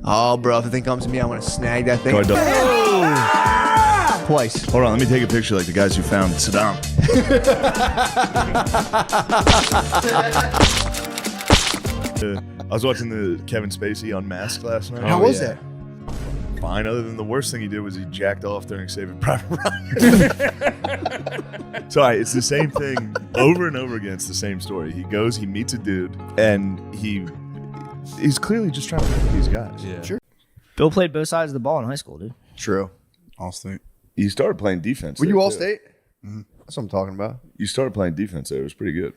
Oh, bro, if the thing comes to me, I'm gonna snag that thing. Twice. Hold on, let me take a picture like the guys who found Saddam. I was watching the Kevin Spacey Unmasked last night. How was that? Fine, other than the worst thing he did was he jacked off during Saving Private Ryan. Sorry, it's the same thing over and over again. It's the same story. He goes, he meets a dude, and he's clearly just trying to pick these guys. Yeah. Sure. Bill played both sides of the ball in high school, dude. True. All State. You started playing defense. Were there, you All too. State? Mm-hmm. That's what I'm talking about. You started playing defense there. It was pretty good.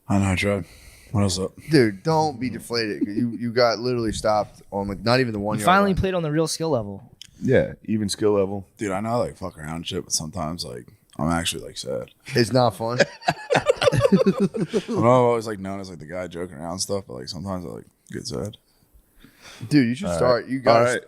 I know, I tried. What else up? Dude, don't be deflated. You got literally stopped on like not even the 1 You yard finally line. played on the real skill level. Yeah, even skill level. Dude, I know I like fuck around and shit, but sometimes like I'm actually like sad. It's not fun. I'm always like known as like the guy joking around and stuff, but like sometimes I like get sad. Dude, you should start. Right. You got All right.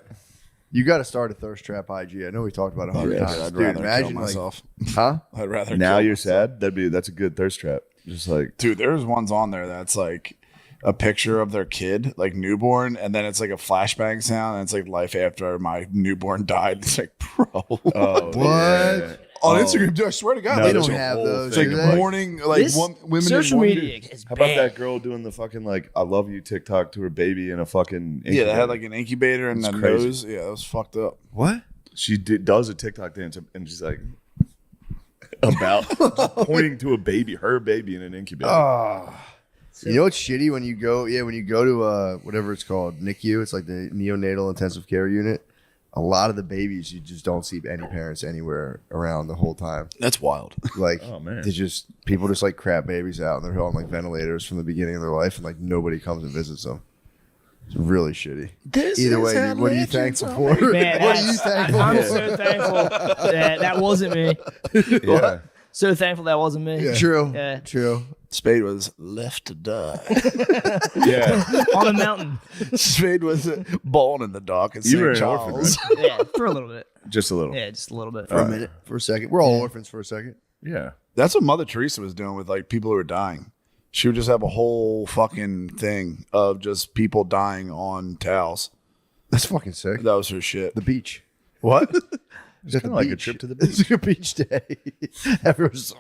You got to start a thirst trap IG. I know we talked about it 100 yeah, times. I'd Dude, rather imagine kill myself. Huh? I'd rather Now kill you're myself. sad. That's a good thirst trap. Just like Dude, there's ones on there that's like a picture of their kid, like newborn, and then it's like a flashbang sound, and it's like life after my newborn died. It's like, bro. what? What? On Instagram, dude, I swear to God. No, They like, don't there's a have whole those. it's thing do like they? morning, like This women social in media is How about bad. that girl doing the fucking like I love you TikTok to her baby in a fucking Yeah, they incubator? had like an incubator and It's a crazy. nose. Yeah, that was fucked up. What? She does a TikTok dance and she's like about pointing to a baby, her baby in an incubator. You know what's shitty when you go? Yeah, when you go to whatever it's called, NICU. It's like the neonatal intensive care unit. A lot of the babies, you just don't see any parents anywhere around the whole time. That's wild. Like, Oh, man. they just people just like crap babies out, and they're on like ventilators from the beginning of their life, and like nobody comes and visits them. It's really shitty. Either way, dude, what are you thankful for? Man, What are you thankful I'm for? so thankful that wasn't me. Yeah. So thankful that wasn't me. True. Yeah. True. Spade was left to die. Yeah. On a mountain. Spade was born in the dark in You were St. an orphan, Charles. Yeah, for a little bit. Just a little. Yeah, just a little bit. For a minute, for a second. We're all orphans for a second. Yeah. That's what Mother Teresa was doing with like people who were dying. She would just have a whole fucking thing of just people dying on towels. That's fucking sick. That was her shit. The beach. What? It's kinda like a trip to the beach. It's like a beach day. Everyone's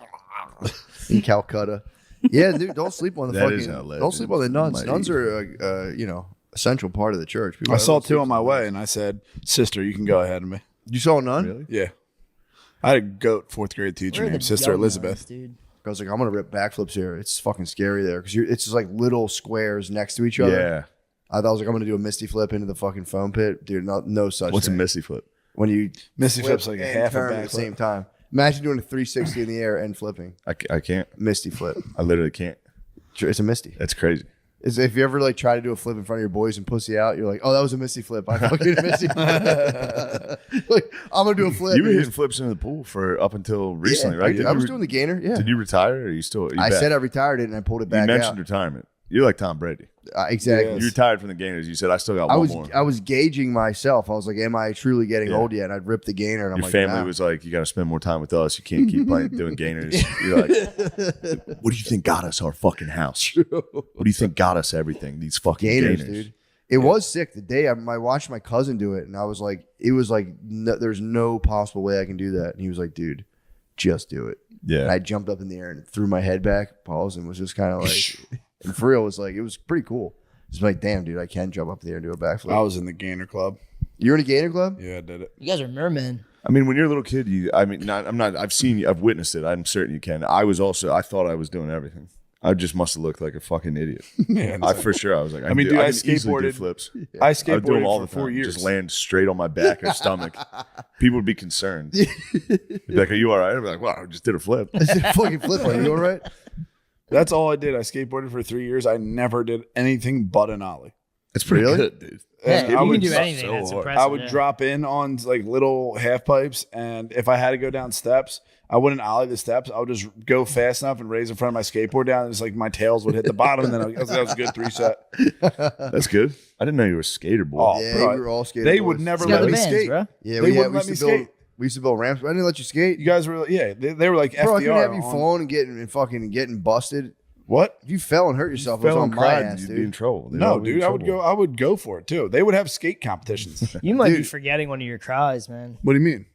in Calcutta. Yeah, dude, don't sleep on the That is fucking. outlet, Don't sleep on the nuns. Like- Nuns are, a central part of the church. People I saw don't two sleep on my on way, nuns. and I said, "Sister, you can go ahead of me." You saw a nun? Really? Yeah. I had a goat 4th grade teacher Where are named the Sister dumb Elizabeth. ones, dude? I was like, I'm gonna rip backflips here. It's fucking scary there because it's just like little squares next to each other. Yeah. I was like, I'm gonna do a misty flip into the fucking foam pit, dude. No such. What's a thing. Missy flip? When you Misty flip flips like a and half a turn at back the same time. Imagine doing a 360 in the air and flipping. I can't. Misty flip. I literally can't. It's a misty. That's crazy. Is if you ever like try to do a flip in front of your boys and pussy out, you're like, oh, that was a misty flip. I fucking misty flip. Like, I'm gonna do a flip. You were And hitting flips in the pool for up until recently, right? I was doing the gainer. Yeah. Did you retire or are you still? Are you I back? said I retired it and I pulled it back You mentioned out. retirement. You're like Tom Brady. Exactly. You retired from the gainers. You said I still got I one was more. I was gauging myself. I was like, am I truly getting Yeah. old yet? And I'd rip the gainer and I'm Your like, family nah. was like, you got to spend more time with us. You can't keep playing doing gainers. You're like, what do you think got us our fucking house? What do you think got us everything? These fucking gainers, gainers. dude. It was sick. The day I watched my cousin do it, and I was like, it was like, no, there's no possible way I can do that. And he was like, dude, just do it. Yeah. And I jumped up in the air and threw my head back, paused, and was just kind of like, and for real, it was like, it was pretty cool. It's like, damn, dude, I can jump up in the air and do a backflip. I was in the Gainer Club. You're in a gainer club? Yeah, I did it. You guys are mermen. I mean, when you're a little kid, I've seen you, I've witnessed it. I'm certain you can. I thought I was doing everything. I just must have looked like a fucking idiot. Yeah, I for sure, I was like, I mean, can dude, I can easily do skateboarded- flips. I I would do them skateboarded all for the time. 4 years. Just land straight on my back or stomach. People would be concerned. They'd be like, "Are you all right?" I'd be like, "Wow, I just did a flip." Fucking flip. Are you all right? That's all I did. I skateboarded for 3 years. I never did anything but an ollie. It's pretty Really? good, dude. Yeah, I you would can do suck anything. so That's hard. impressive. I would yeah. drop in on like little half pipes, and if I had to go down steps, I wouldn't ollie the steps. I would just go fast enough and raise in front of my skateboard down, and it's like my tails would hit the bottom, and then that was a good 3 set. That's good. I didn't know you were a skater boy. Oh, Yeah, bro, we were all skating. they boys. would never It's got let the me bands, skate. bro. Yeah, They we wouldn't used let to me build. skate. We used to build ramps. I didn't let you skate. You guys were, yeah, they were like Bro, I FDR. couldn't have you on- falling and getting busted. What? If you fell and hurt yourself, it was Fell on and my cried, ass, you'd be dude. in trouble. They'd No, all be in dude, trouble. I would go for it too. They would have skate competitions. You might be Dude. forgetting one of your cries, man. What do you mean?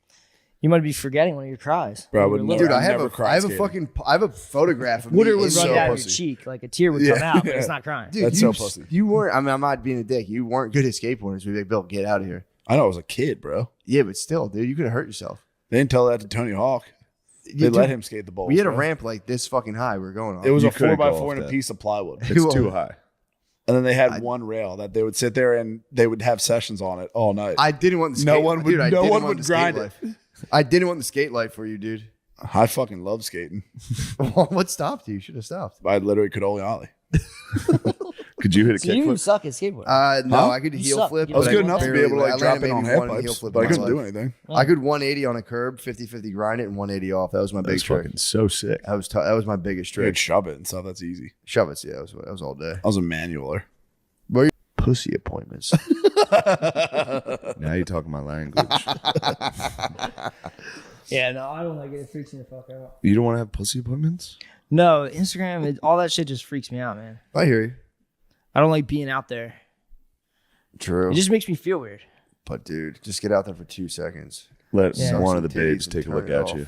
You might be forgetting one of your cries. Bro, I When would you were never- little. Dude, I have never a, cried I have a skating. fucking, I have a photograph of Water me. would in run so down pussy. your cheek, like a tear would Yeah. come out, but it's not crying. Dude, That's you, so pussy. You weren't. I mean, I'm not being a dick. You weren't good at skateboarders. We'd be like, Bill, get out of here. I know I was a kid, bro. Yeah, but still, dude, you could have hurt yourself. They didn't tell that to Tony Hawk. They let him skate the bowls. We had a bro. ramp like this fucking high. We were going on. It was You a couldn't go 4x4 off and a that. piece of plywood. It's too high. And then they had one rail that they would sit there and they would have sessions on it all night. I didn't want the skate. No one would- Dude, I no didn't one want would the skate grind it. life. I didn't want the skate life for you, dude. I fucking love skating. What stopped you? You should have stopped. I literally could only ollie. Could you hit a So you kickflip? suck at skateboarding. No, Huh? I could You heel suck. flip. I I was but good enough to be able to I like drop landed it on maybe half one heel pipes, flip but I in my couldn't do life. anything. I could 180 on a curb, 50-50 grind it, and 180 off. That was my big That's trick. fucking so sick. That was that was my biggest You trick. could shove it and stuff. That's easy. Shove it. Yeah, that was all day. I was a manualer. Pussy appointments. Now you're talking my language. Yeah, no, I don't like it. It freaks me the fuck out. You don't want to have pussy appointments? No, Instagram, all that shit just freaks me out, man. I hear you. I don't like being out there. True. It just makes me feel weird. But dude, just get out there for 2 seconds. Let Yeah. one of the Suck some titties babes and take a turn look it at off. you.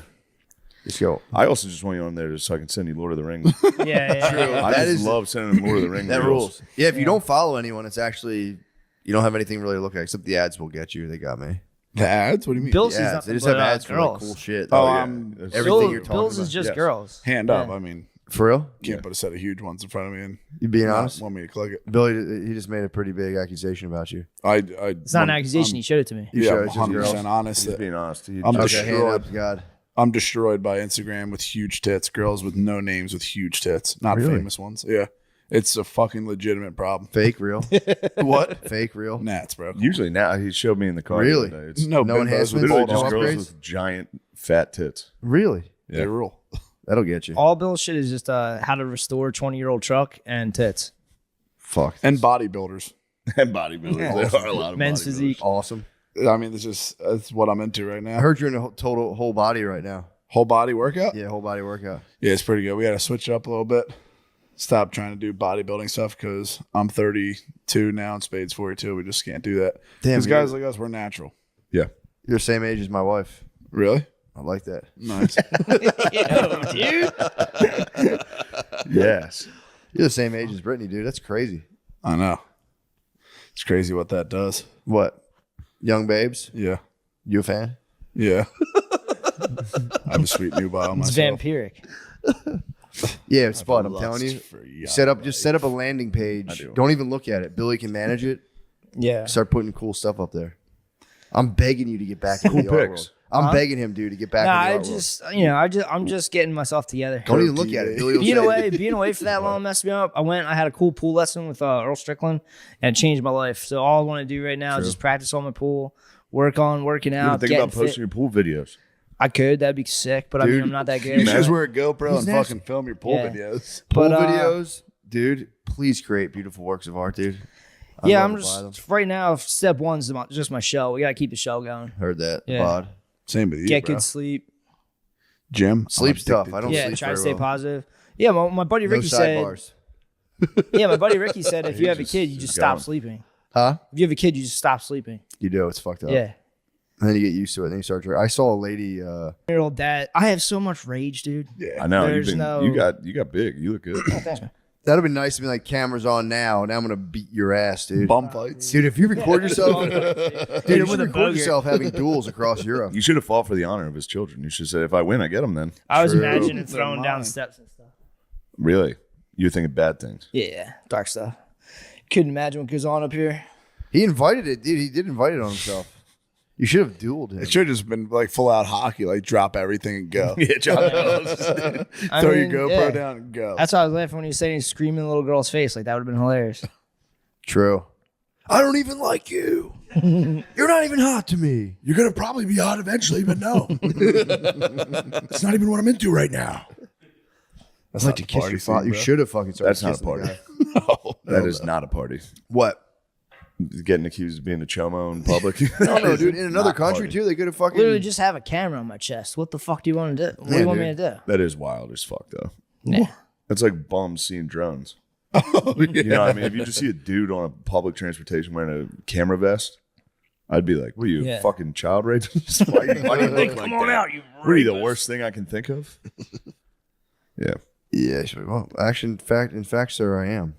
Just go. I also just want you on there just so I can send you Lord of the Rings. Yeah, yeah. I That just is- love sending them Lord of the Rings. That reels. rules. Yeah, if you don't follow anyone, it's actually you don't have anything really to look at except the ads will get you. They got me. The ads? What do you mean? Bill The sees ads. nothing They just but, have ads for like girls. cool shit. Oh, yeah. I'm That's- everything Bill- you're talking Bill's about. is just Yes. girls. hand Yeah. up. I mean, For real? can't put a set of huge ones in front of me and You being not honest? want me to click it. Billy, he just made a pretty big accusation about you. It's not an accusation. He showed it to me. You Yeah, showed I'm it to girls. 100% honest. He's being honest. I'm Okay, destroyed. hand up to God. I'm destroyed by Instagram with huge tits. Girls with no names with huge tits. Not Really? famous ones. Yeah. It's a fucking legitimate problem. Fake, real. What? Fake, real. Gnats, bro. Usually now he showed me in the car. the Really? other day. It's No, No bimbos enhancements? with literally bald just no heads. girls upgrades? with giant fat tits. Really? They rule. That'll get you. All Bill's shit is just how to restore 20-year-old truck and tits. Fuck. And bodybuilders. And bodybuilders. There are a lot of Men's bodybuilders. physique. Awesome. I mean, that's what I'm into right I now. heard you're in a total whole body right now. Whole body workout? Yeah, whole body workout. Yeah, it's pretty good. We got to switch it up a little bit. Stop trying to do bodybuilding stuff because I'm 32 now and Spade's 42. We just can't do that. Damn, Because guys like us, we're natural. Yeah. You're the same age as my wife. Really? I like that. Nice. Yo, dude. Yes. You're the same age as Brittany, dude. That's crazy. I know. It's crazy what that does. What? Young babes? Yeah. You a fan? Yeah. I have a sweet new bio It's myself. vampiric. Yeah, it's fun. I'm Lust telling you. for young Set up a landing page. do. Don't even look at it. Billy can manage it. Yeah. Start putting cool stuff up there. I'm begging you to get back into Cool the art pics. world. I'm begging him, dude, to get back Nah, into the art I just, I'm just getting myself together. world. Don't even look at it. Billy will Being away for that long messed me up. I had a cool pool lesson with Earl Strickland, and it changed my life. So all I want to do right now is just practice on my pool, working You ever out, think getting about posting fit. your pool videos? I could, that'd be sick, but I mean, Dude, I'm not that You good. should just wear a GoPro He's and nasty. fucking film your pool Yeah. videos. Pool But, videos, dude. Please create beautiful works of art, dude. I'd Yeah, love I'm to buy them. just right now. Step one's just my show. We gotta keep the show going. Heard that. Yeah. Bod. Same with you, Get bro. good sleep. Gym. Sleep's I'm tough. addicted I don't to Yeah, sleep try to very stay well. positive. Yeah, my buddy No Ricky said. sidebars. Yeah, my buddy Ricky said if you have a just- kid, you just just stop going. sleeping. Huh? If you have a kid, you just stop sleeping. You do. It's fucked up. Yeah. And then you get used to it. And then you start drinking. I saw a lady. Year-old dad. I have so much rage, dude. Yeah. I know. There's You no- got big. You look good. Thanks, man. That'd be nice to be like, cameras on now. Now I'm gonna beat your ass, dude. Bum fights. Dude, if you record yourself, dude, you with should a record bogey. yourself having duels across Europe. You should have fought for the honor of his children. You should say, if I win, I get them then. I was True. imagining They're throwing down mine. steps and stuff. Really? You're thinking bad things. Yeah, dark stuff. Couldn't imagine what goes on up here. He invited it, dude. He did invite it on himself. You should have dueled him. It should have just been like full out hockey, like drop everything and go. Yeah, John. I Throw mean, your GoPro yeah. down and go. That's why I was laughing when he was saying he's screaming in the little girl's face. Like, that would have been hilarious. True. I don't even like you. You're not even hot to me. You're going to probably be hot eventually, but no. It's not even what I'm into right now. That's I'd not like to the kiss party your scene, father. You bro. should have fucking started That's not a kissing the party. guy. That is not a party. What? Getting accused of being a chomo in public. No, no, dude. In another Not country, party. too, they could have fucking. Literally just have a camera on my chest. What the fuck do you want to do? What do Yeah, you want me dude. to do? That is wild as fuck, though. Yeah. That's like bums seeing drones. Oh, yeah. You know what I mean? If you just see a dude on a public transportation wearing a camera vest, I'd be like, what are you, Yeah. fucking child rapist? why do you look like Come on that? out, you What are you, the rapist. worst thing I can think of? Yeah. Yeah, sure. Well, actually, in fact, sir, I am.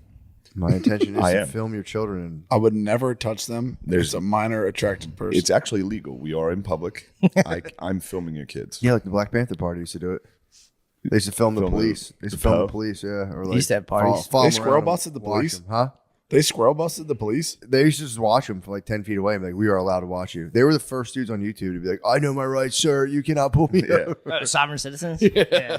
My intention is I to am. film your children. And I would never touch them. There's a minor attracted person. It's actually legal. We are in public. I'm filming your kids. yeah, like the Black Panther Party used to do it. They used to film the Film police. They used to the film Poe? the police, yeah. Or like used to have parties. follow They them squirrel around busted and the watch police? them, huh? They squirrel busted the police. They used to just watch them for like 10 feet away and be like, we are allowed to watch you. They were the first dudes on YouTube to be like, I know my rights, sir. You cannot pull me Yeah. over. Sovereign citizens? Yeah.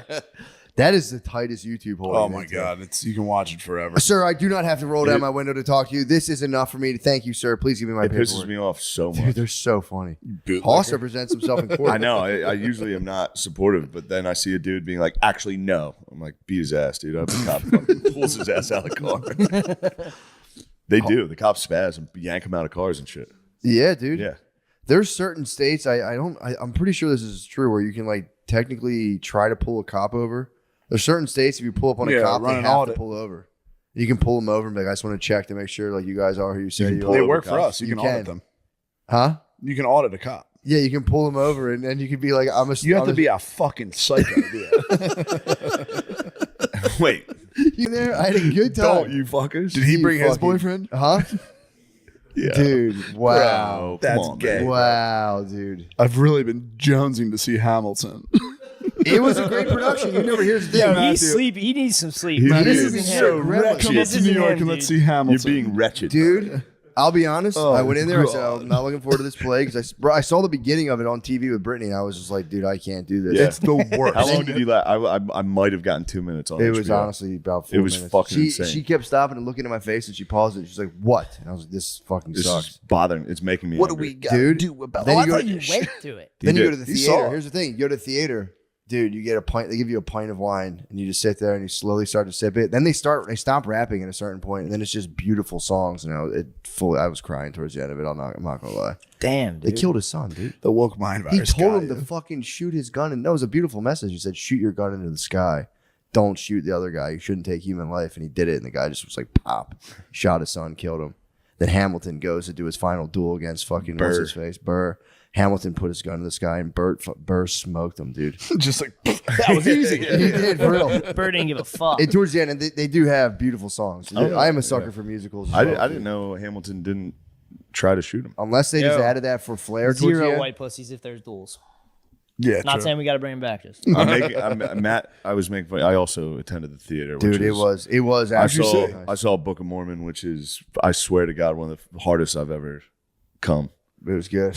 That is the tightest YouTube hole. Oh my god, you can watch it forever. Sir, I do not have to roll down my window to talk to you. This is enough for me to thank you, sir. Please give me my It pisses paperwork. me off so Dude, much. they're so funny. Bootlicker. Hoss presents himself in court. I know. I usually am not supportive, but then I see a dude being like, actually, no. I'm like, beat his ass, dude. I hope the cop fucking pulls his ass out of the car. They do. The cops spaz and yank him out of cars and shit. Yeah, dude. Yeah. There's certain states I'm pretty sure this is true where you can like technically try to pull a cop over. There's certain states if you pull up on a Yeah, cop, run they an have audit. to pull over. You can pull them over and be like, I just want to check to make sure like you guys are who you say can you pull They are. over work for cops. us. You You can audit can. them. Huh? You can audit a cop. Yeah, you can pull them over and then you can be like, You have to be a fucking psycho. Wait. You there? I had a good time. Don't you fuckers. Did he bring his fucking- boyfriend? Huh? Yeah. Dude, wow. Bro, That's come on, gay. man. Wow, dude. I've really been jonesing to see Hamilton. It was a great production. You never hear the thing. Yo, he's sleepy. He needs some sleep. He bro. This is isn't so him. wretched. Come up This to isn't New York him, and let's dude. see Hamilton. You're being wretched. Dude, I'll be honest. I went in there. I said, God. I'm not looking forward to this play because I saw the beginning of it on TV with Brittany, and I was just like, dude, I can't do this. Yeah. It's the worst. How long did you last? I might have gotten 2 minutes on It was HBO. honestly about 4 It was minutes. fucking she, insane. She kept stopping and looking at my face, and she paused it. She's like, "What?" And I was like, "This fucking This sucks." is bothering. It's making me angry. gotta Dude, do about then Oh, you I go thought to- you went to it. Then you did. go to the He theater. saw it. Here's the thing: you go to the theater, dude. You get a pint. They give you a pint of wine, and you just sit there and you slowly start to sip it. Then they stop rapping at a certain point, and then it's just beautiful songs. I was crying towards the end of it. I'm not gonna lie. Damn, They dude. killed his son, dude. the woke mind He virus. told him guy. to fucking shoot his gun, and that was a beautiful message. He said, "Shoot your gun into the sky. Don't shoot the other guy. You shouldn't take human life." And he did it, and the guy just was like, "Pop!" Shot his son, killed him. Then Hamilton goes to do his final duel against fucking what's his face, Burr. Hamilton put his gun in the sky, and Burr smoked him, dude. Just like that was easy. He did for real. Bird didn't give a fuck. And towards the end, and they do have beautiful songs. Oh, I am a sucker for musicals. as I well, didn't know Hamilton didn't try to shoot him. Unless they just Yo. added that for flair. Towards the Zero end. white pussies if there's duels. Yeah, Not true. saying we got to bring him back. Just Matt. I was making fun. I also attended the theater. Dude, which it was I actually saw. nice. I saw Book of Mormon, which is, I swear to God, one of the hardest I've ever come. It was good.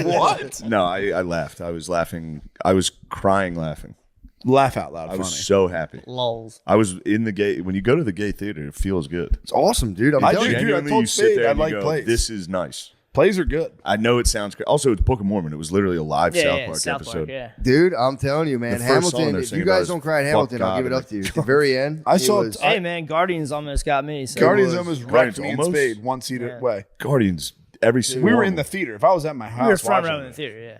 What? No, I laughed. I was laughing. I was crying laughing. Laugh out loud. I Funny. was so happy. lols. I was in the gay. When you go to the gay theater, it feels good. It's awesome, dude. I'm I telling do, you. dude. Genuinely, told you sit Spade there I and you like go, plays. this is nice. Plays are good. I know it sounds crazy. Also, it's Book of Mormon. It was literally a live Yeah, South yeah, Park South episode. Park, yeah. Dude, I'm telling you, man. The first song Hamilton, they're if you singing about guys is don't cry at Fuck Hamilton, I'll God, give it and up to you. At the very end, I it saw- was- Hey man, Guardians almost got me. So. Guardians was- almost Guardians wrecked me and almost? Spade one seat Yeah. away. Guardians. Every single We were one in of the them. theater. If I was at my house, We were front watching row in the it, theater. Yeah.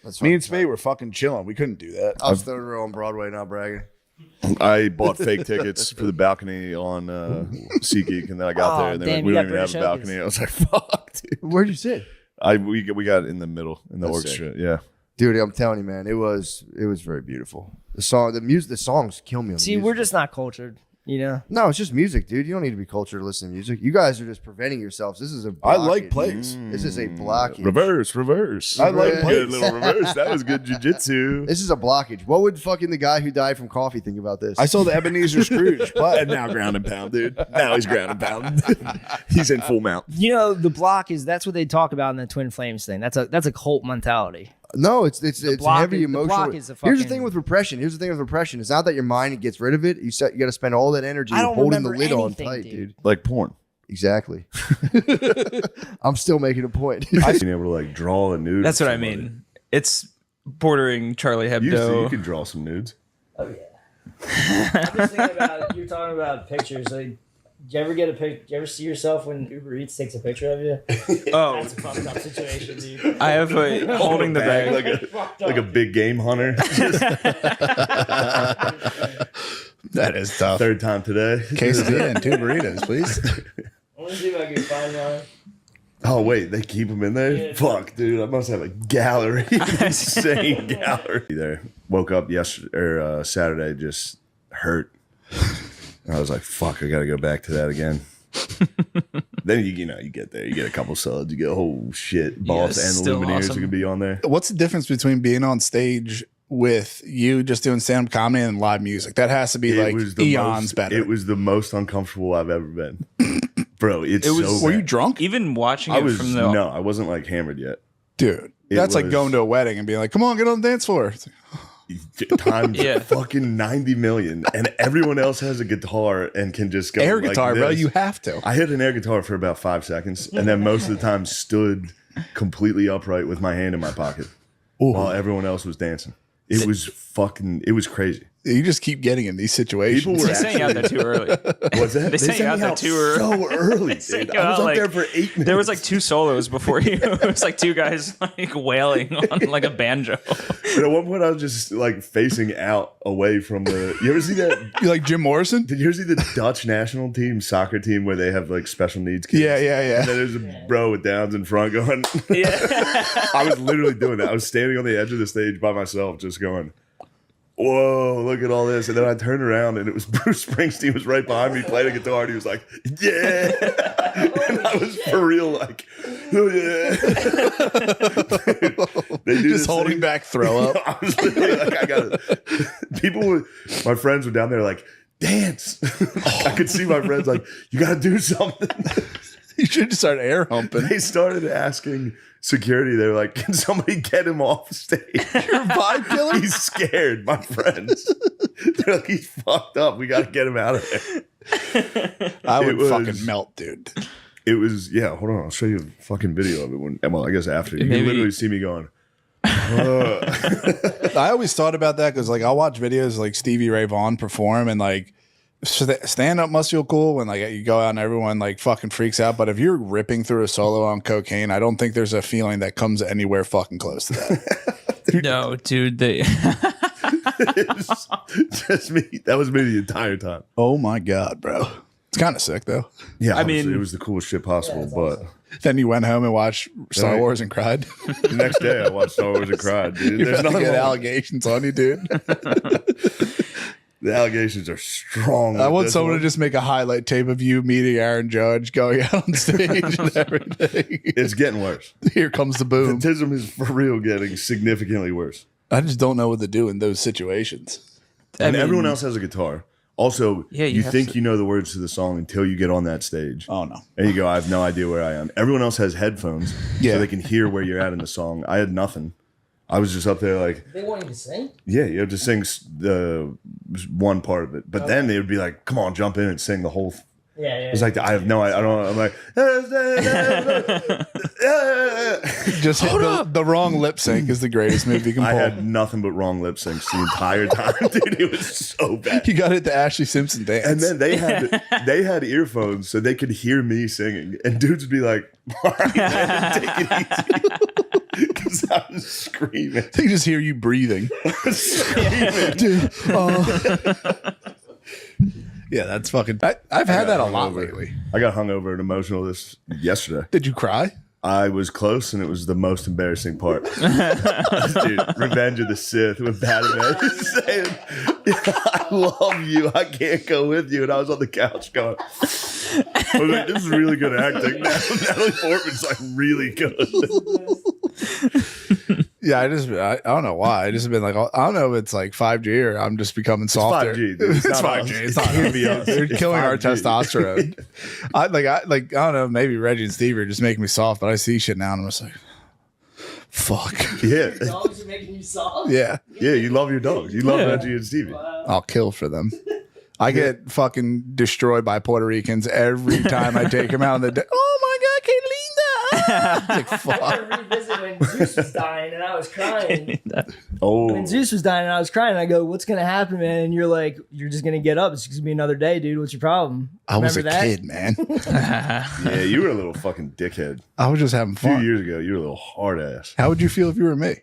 That's me fine. and Spade were fucking chilling. We couldn't do that. I was third row on Broadway, not bragging. I bought fake tickets for the balcony on SeatGeek, and then I got Oh, there, and they damn, went, we you don't got even have a British balcony. I was like, fuck, dude. Where'd you sit? We got in the middle in the That's orchestra. Yeah. Dude, I'm telling you, man, it was very beautiful. The songs kill me on the See, music. we're just not cultured. You know. No, it's just music, dude. You don't need to be cultured to listen to music. You guys are just preventing yourselves. This is a I like blockage. plays. This is a blockage. Reverse. I like Yeah. Good plays. little reverse. That was good jujitsu. This is a blockage. What would fucking the guy who died from coffee think about this? I saw the Ebenezer Scrooge, but And now ground and pound, dude. Now he's ground and pound. He's in full mount. You know, the block is—that's what they talk about in the Twin Flames thing. That's a cult mentality. No, it's block heavy is- the emotional. block is a Here's the fucking- thing with repression. It's not that your mind gets rid of it. You got to spend all that energy I don't holding the remember lid on anything, tight, dude. dude. Like porn. Exactly. I'm still making a point. Being able to like draw a nude. That's of what I somebody. mean. It's bordering Charlie You Hebdo. can draw some nudes. Oh yeah. I'm just thinking about you're talking about pictures. Like, did you ever get a pic? Do you ever see yourself when Uber Eats takes a picture of you? Oh, That's a fucked up situation, dude. I have a holding the bag. like a big game hunter. That is tough. Third time today. Quesadilla and 2 burritos, please. I want to see if I can find mine. Oh wait, they keep them in there? Yeah. Fuck, dude, I must have a gallery, insane gallery. There, woke up yesterday or Saturday, just hurt. I was like, fuck, I gotta go back to that again. Then you get there, you get a couple suds, you get oh shit, boss and still Lumineers awesome. are gonna be on there. What's the difference between being on stage with you just doing stand-up comedy and live music? That has to be like eons better. It was the most uncomfortable I've ever been, bro. It was so. Were you bad. drunk? Even watching I it was from the no, I wasn't like hammered yet. Dude, that's like was- going to a wedding and being like, come on, get on the dance floor. It's like, Times Yeah. fucking 90 million, and everyone else has a guitar and can just go air like guitar, bro. this. You have to. I hit an air guitar for about 5 seconds, and then most of the time stood completely upright with my hand in my pocket while everyone else was dancing. It was crazy. You just keep getting in these situations. People were They sang out there too early. What's that? They sang out me there too early. so early. Sang Dude. I was out, up there like- for 8 minutes. There was like 2 solos before you. It was like 2 guys like wailing on like a banjo. And at one point, I was just like facing out away from the. You ever see that? You like Jim Morrison? Did you ever see the Dutch national team soccer team where they have like special needs kids? Yeah. And then there's a bro with Downs in front going. Yeah. I was literally doing that. I was standing on the edge of the stage by myself, just going, "Whoa, look at all this!" And then I turned around, and it was Bruce Springsteen was right behind me, playing a guitar, and he was like, "Yeah," and I was for real like, "Oh yeah." They do Just this holding thing. back throw up. I was literally like, I got it. My friends were down there like, dance. I could see my friends like, you got to do something. You should just start air humping. They started asking security. They were like, can somebody get him off stage? You're a vibe killer? He's scared, my friends. They're like, he's fucked up. We got to get him out of there. I would It was- fucking melt, dude. It was, yeah, hold on. I'll show you a fucking video of it. Well, I guess after. You Maybe- can literally see me going, I always thought about that because like I'll watch videos like Stevie Ray Vaughan perform and like stand up must feel cool when like you go out and everyone like fucking freaks out. But if you're ripping through a solo on cocaine, I don't think there's a feeling that comes anywhere fucking close to that. No, dude. They it was just me. That was me the entire time. Oh my God, bro. It's kind of sick though. Yeah, I obviously, mean- it was the coolest shit possible. But Then you went home and watched Star Right. Wars and cried. the next day, I watched Star Wars and cried, dude. You're There's about to nothing get wrong. allegations on you, dude. The allegations are strong. I with want this someone one. to just make a highlight tape of you meeting Aaron Judge, going out on stage and everything. It's getting worse. Here comes the boom. Autism is for real getting significantly worse. I just don't know what to do in those situations. And mean- everyone else has a guitar. Also, Yeah, you you have think to- you know the words to the song until you get on that stage. Oh no. And you go, I have no idea where I am. Everyone else has headphones Yeah. so they can hear where you're at in the song. I had nothing. I was just up there like, They want you to sing? yeah, you have to sing the one part of it. But then they would be like, come on, jump in and sing the whole. Yeah, yeah. It's like, I have no idea. I don't know. I'm like, Just hit the wrong lip sync is the greatest move you can I pull. had nothing but wrong lip syncs the entire time, dude. It was so bad. You got it, the Ashley Simpson dance. And then they had earphones so they could hear me singing, and dudes would be like, "All right, man, take it easy," because I was screaming, they just hear you breathing. screaming. Dude, yeah, that's fucking. I've had that a lot Hungover. lately. I got hungover and emotional yesterday. Did you cry? I was close, and it was the most embarrassing part. Dude, Revenge of the Sith with Padme saying, "I love you. I can't go with you," and I was on the couch going, I was like, "This is really good acting." Natalie Portman's like really good. Yeah, I don't know why. I just been like, I don't know if it's like 5G or I'm just becoming softer. 5G, dude. It's It's not 5G. us. It's not Can't us. be us. They're It's killing our 5G. testosterone. I don't know. Maybe Reggie and Steve are just making me soft, but I see shit now and I'm just like, fuck. Yeah, Dogs are making you soft? Yeah, yeah. You love your dogs. You love Reggie and Stevie. I'll kill for them. I get fucking destroyed by Puerto Ricans every time I take them out on the day. Oh my God, Kate Linda. Like, I fuck. gotta revisit when Zeus was dying and I was crying. Oh, When Zeus was dying and I was crying, I go, "What's gonna happen, man?" And you're like, "You're just gonna get up. It's just gonna be another day, dude. What's your problem?" I was a Remember that? kid, man. yeah. You were a little fucking dickhead. I was just having A few fun. years ago, you were a little hard ass. How would you feel if you were me?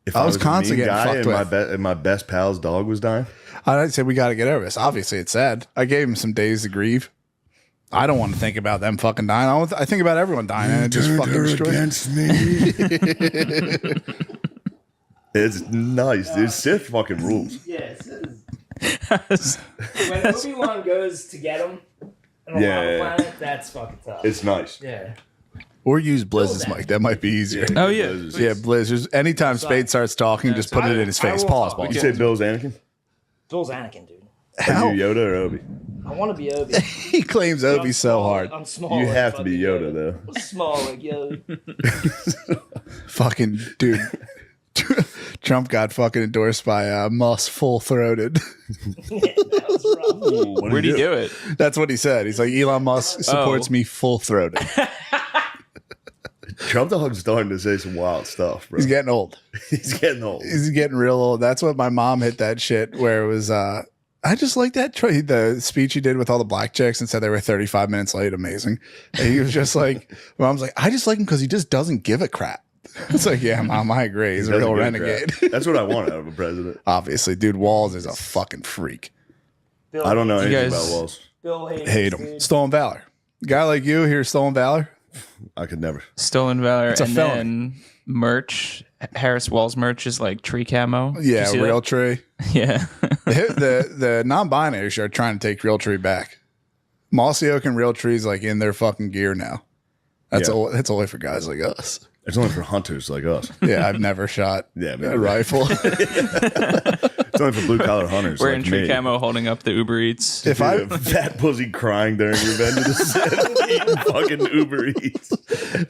If I was a constantly mean getting guy fucked with. and my best pal's dog was dying. I'd say we got to get over this. Obviously, it's sad. I gave him some days to grieve. I don't want to think about them fucking dying. I think about everyone dying, and it just fucking destroys. me. It's nice, dude. Sith fucking rules. Yeah, when Obi-Wan goes to get him on a lava planet, that's fucking tough. It's nice. Yeah. Or use Blizz's mic. That might be easier. Oh, yeah. Yeah, Blizz. Just anytime Spade starts talking, just put it in his face. Pause. You say Bill's Anakin? Bill's Anakin, dude. Are you Yoda or Obi? I want to be Obi. He claims Obi so hard. I'm small. You like have to be fucking Yoda, though. I'm small like Yoda. Fucking dude. Trump got fucking endorsed by Musk full-throated. That was rough. Where'd he do it? That's what he said. He's like, Elon Musk supports me full-throated. Trump dog's starting to say some wild stuff, bro. He's getting old. He's getting old. He's getting real old. That's what my mom hit that shit where it was, I just like that, the speech he did with all the black chicks and said they were 35 minutes late. Amazing. And he was just like, my mom's like, I just like him because he just doesn't give a crap. It's like, yeah, Mom, I agree. He's a real renegade. That's what I want out of a president. Obviously, dude, Walls is a fucking freak. Bill I don't know anything guys- about Walls. Bill hates Hate him. dude. Stolen Valor. A guy like you here, Stolen Valor. I could never. Stolen Valor. It's a and felony. then merch. Harris Walls merch is like tree camo. Did you Yeah, see that? Real Tree. Yeah. The non-binaries are trying to take Real Tree back. Mossy Oak and Real Tree's like in their fucking gear now. That's Yeah. all. That's only for guys like us. It's only for hunters like us. Yeah, I've never shot Yeah, a rifle. It's only for blue collar hunters. Wearing like tree me. camo holding up the Uber Eats. If I Dude, a fat pussy crying during Revenge of the Sith, eating fucking Uber Eats.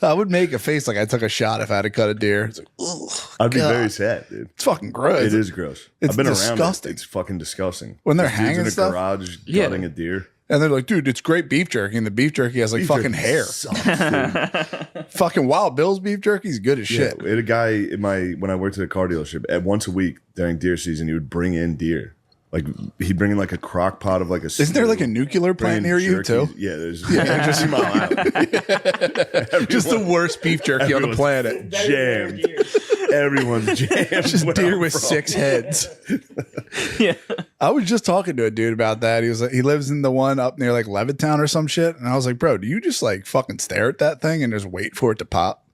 I would make a face like I took a shot if I had to cut a deer. It's like, ugh, I'd be God. very sad, dude. It's fucking gross. It is gross. It's I've been disgusting. around it. It's fucking disgusting. When they're These dudes hanging in a stuff? garage Yeah. gutting a deer. And they're like, dude, it's great beef jerky. And the beef jerky has like fucking hair. Sucks, dude. Fucking Wild Bill's beef jerky is good as Yeah, shit. we had a guy in when I worked at a car dealership. At once a week during deer season, he would bring in deer. Like he'd bring in like a crock pot of like a. Isn't there like a nuclear plant near you too? Yeah, there's just 3 mile out. Just the worst beef jerky on the planet. Jammed. Everyone's jammed. Just where deer I'm with from. 6 heads. Yeah. I was just talking to a dude about that. He was like, he lives in the one up near like Levittown or some shit. And I was like, bro, do you just like fucking stare at that thing and just wait for it to pop?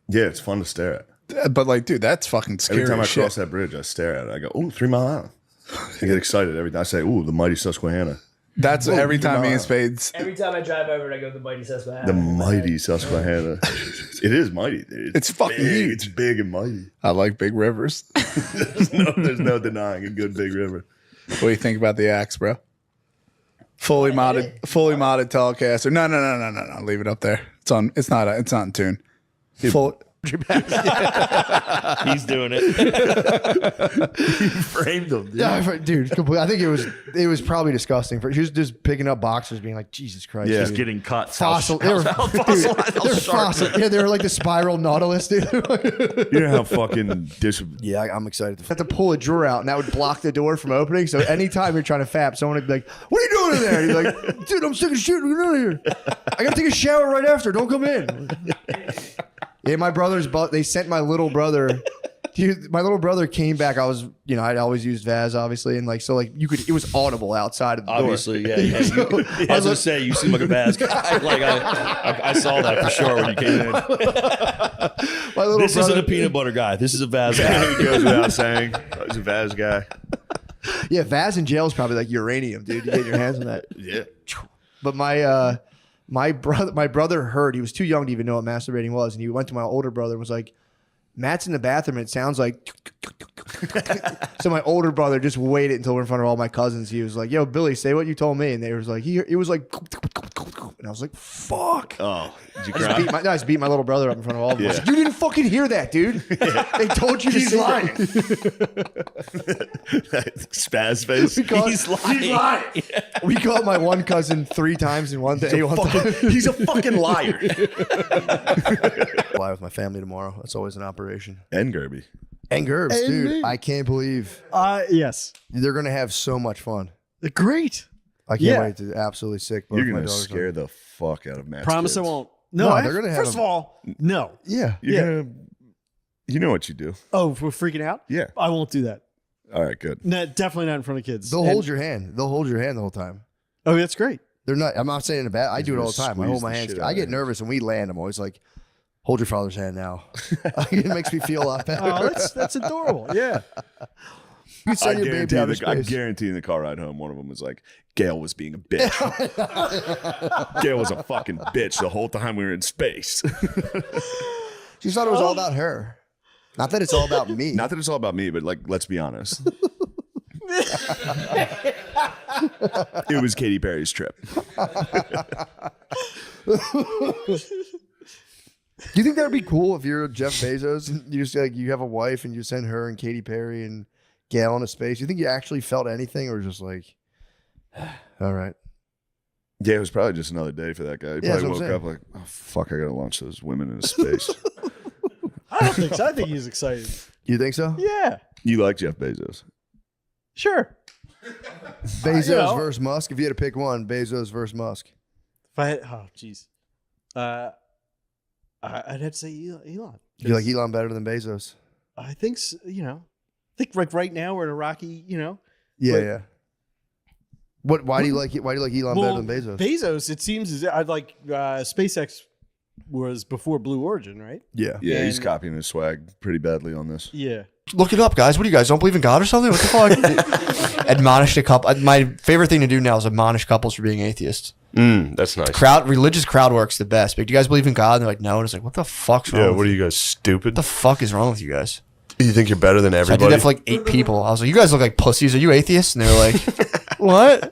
Yeah, it's fun to stare at. But like, dude, that's fucking scary. Every time I as shit. cross that bridge, I stare at it. I go, "Ooh, 3 mile out." I get excited every time. I say, "Ooh, the mighty Susquehanna." That's every time me and wow. Spades. Every time I drive over, I go to the mighty Susquehanna. The mighty Susquehanna. It is mighty, dude. It's fucking big. huge. It's big and mighty. I like big rivers. There's no denying a good big river. What do you think about the axe, bro? Fully modded Telecaster. No. Leave it up there. It's on. It's not in tune. Full. He's doing it. Framed him. Dude. Yeah, dude, I think it was probably disgusting. He was just picking up boxers, being like, Jesus Christ, Yeah. dude. He's getting cut. Fossil. They were fossil. Yeah, they were like the spiral Nautilus, dude. You know how fucking Yeah, I'm excited. I have to pull a drawer out, and that would block the door from opening. So anytime you're trying to fap, someone would be like, "What are you doing in there?" And he's like, "Dude, I'm sick of shooting. Get out of here. I gotta take a shower right after. Don't come in." Yeah, my brothers, they sent my little brother. Dude, my little brother came back. I was, I'd always used Vaz, obviously, and it was audible outside of the Obviously, door. yeah. So, I was gonna say you seem like a bad guy. Like I saw that for sure when you came in. my little This brother, isn't a peanut butter guy. This is a Vaz guy. He goes without saying. He's a Vaz guy. Yeah, Vaz in jail is probably like uranium, dude. You get your hands on that. Yeah. But my brother heard. He was too young to even know what masturbating was, and he went to my older brother and was like, "Matt's in the bathroom and it sounds like." So my older brother just waited until we're in front of all my cousins. He was like, "Yo, Billy, say what you told me," and they was like, "It was like," and I was like, "Fuck." Oh, did you I cry? just beat my little brother up in front of all of them. I was Yeah. like, "You didn't fucking hear that, dude. They told you to say lying. that." Spaz face. He's lying. We caught my one cousin 3 times in one day. He's a fucking liar. Fly with my family tomorrow. That's always an operation. And Gerby. And Gerbs, dude. I can't believe Yes. they're gonna have so much fun. Great. I can't Yeah. wait to absolutely sick both You're my gonna daughters. scare the fuck out of Matt's Promise kids. I won't. No, No, they're gonna have First of all, no. Yeah. You're gonna You know what you do. Oh, if we're freaking out? Yeah. I won't do that. All right, good. No, definitely not in front of kids. They'll hold your hand. They'll hold your hand the whole time. Oh, that's great. They're not. I'm not saying in a bad. I do it all the time. I hold my hands. I get nervous when we land. I'm always like, hold your father's hand now. It makes me feel a lot better. Oh, that's adorable. Yeah. You send your baby out of I space. guarantee in the car ride home, one of them was like, Gail was being a bitch. Gail was a fucking bitch the whole time we were in space. She thought it was all about her. Not that it's all about me. Not that it's all about me, but like, let's be honest. It was Katy Perry's trip. Do you think that would be cool if you're Jeff Bezos and you just like you have a wife and you send her and Katy Perry and Gail into space? You think you actually felt anything, or just like, all right? Yeah, it was probably just another day for that guy. He Yeah, probably that's what I'm woke up like, oh fuck, I gotta launch those women into space. I don't think so. I think he's excited. You think so? Yeah. You like Jeff Bezos? Sure. Bezos versus Musk. If you had to pick one, Bezos versus Musk. If I had, oh, jeez. I'd have to say Elon. You like Elon better than Bezos? I think, I think like right now we're in a rocky, Yeah, But- yeah. Why do you like it? Why do you like Elon better than Bezos? Bezos, it seems I'd like SpaceX was before Blue Origin, right? Yeah. Yeah, he's And- copying his swag pretty badly on this. Yeah. Look it up, guys. What do you guys don't believe in God or something? What the fuck? Admonished a couple. My favorite thing to do now is admonish couples for being atheists. That's nice. Religious crowd work's the best. But do you guys believe in God? And they're like, no. And it's like, what the fuck's wrong? Yeah, with what are you? you guys, stupid? What the fuck is wrong with you guys? You think you're better than So I everybody? did that for like 8 people. I was like, you guys look like pussies. Are you atheists? And they were like, what?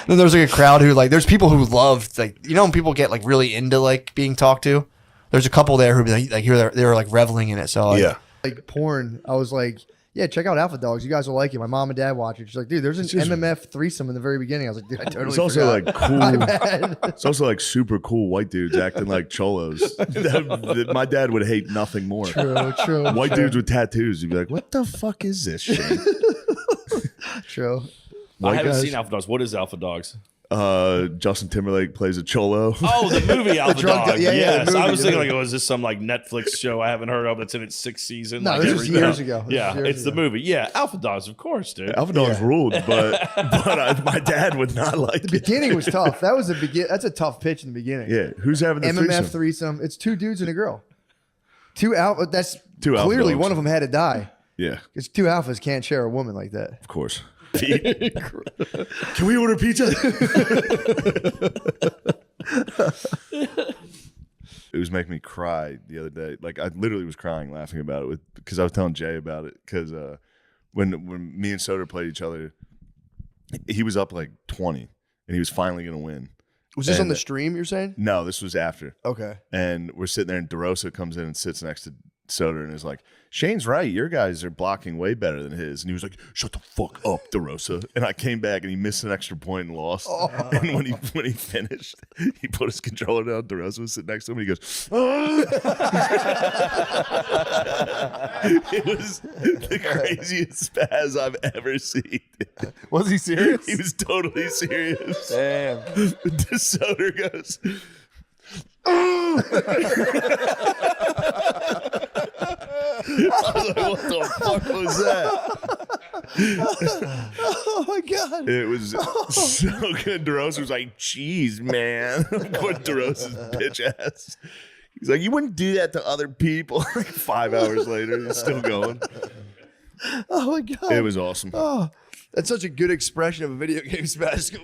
Then there was like a crowd who like, there's people who loved like, when people get like really into like being talked to. There's a couple there who like they were like reveling in it. So Yeah. like porn, I was like, yeah, check out Alpha Dogs. You guys will like it. My mom and dad watch it. She's like, dude, there's an MMF threesome in the very beginning. I was like, dude, I totally It's also forgot. like My cool. bad. It's also like super cool white dudes acting like cholos. My dad would hate nothing more. True. White dudes with tattoos. You'd be like, what the fuck is this shit? True. I haven't guys? seen Alpha Dogs. What is Alpha Dogs? Justin Timberlake plays a cholo. Oh, the movie Alpha drug Dogs. yeah, Yes, the movie, I was the thinking movie. like, oh, is this some like Netflix show I haven't heard of that's in its 6th season? No, like this was every- years ago. This Yeah, was years it's the ago. movie. Yeah, Alpha Dogs, of course, dude. Alpha Dogs ruled, but my dad would not like The beginning was tough. That was the begin. That's a tough pitch in the beginning. Yeah, who's having the MMF threesome? threesome. It's 2 dudes and a girl. 2 alpha. That's Two alpha clearly dogs. one of them had to die. Yeah, Because 2 alphas can't share a woman like that. of course. Can we order pizza? It was making me cry the other day. Like I literally was crying laughing about it because I was telling Jay about it because when me and Soder played each other, he was up like 20 and he was finally gonna win. Was this on And- the stream? You're saying? No, this was after. Okay. And we're sitting there, and DeRosa comes in and sits next to Soder and is like, Shane's right. Your guys are blocking way better than his. And he was like, shut the fuck up, DeRosa. And I came back, and he missed an extra point and lost. And when he finished, he put his controller down. DeRosa was sitting next to him, and he goes, oh. It was the craziest spaz I've ever seen. Was he serious? He was totally serious. Damn. Soder goes, I was like, what the fuck was that? Oh my god. It was so good. DeRosa was like, "Jeez, man." What DeRosa's bitch ass. He's like, "You wouldn't do that to other people." Like 5 hours later, he's still going. Oh my god. It was awesome. Oh, that's such a good expression of a video game smash. Just go,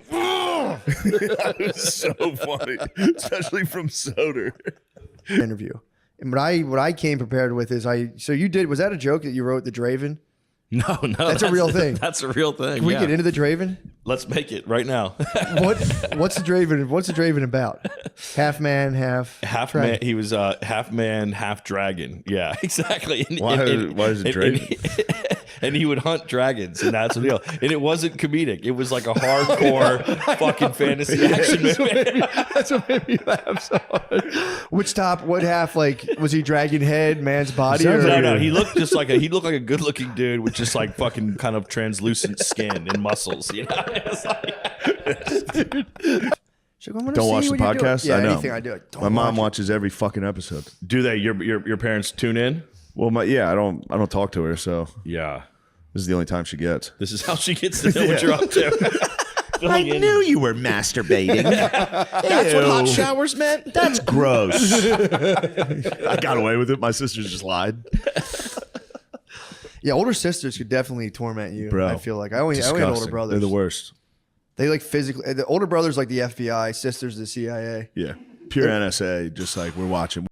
It was so funny, especially from Soder. interview. And what I came prepared with is was that a joke that you wrote, the Draven? No, That's a real thing. That's a real thing. Can we yeah. get into the Draven? Let's make it right now. What's the Draven? What's the Draven about? Half man, half Man. dragon. He was half man, half dragon. Yeah, exactly. And, Why is it Draven? And he would hunt dragons, and that's the deal. And it wasn't comedic. It was like a hardcore fucking fantasy action movie. That's what made me laugh so hard. What half? Like, was he dragon head, man's body? Or? No. He looked like a good looking dude with just like fucking kind of translucent skin and muscles. You know, it's like, Don't watch the podcast. Yeah, I know. anything I do. My mom watches every fucking episode. do they? Your parents tune in? Well, I don't talk to her, so Yeah. this is the only time she gets. This is how she gets to know what you're up to. I knew you were masturbating. That's what hot showers meant? That's gross. I got away with it. My sisters just lied. Yeah, older sisters could definitely torment you. Bro, I feel like I only had older Disgusting. brothers. They're the worst. They like physically. The older brothers like the FBI, sisters the CIA. Yeah. Pure NSA, just like we're watching.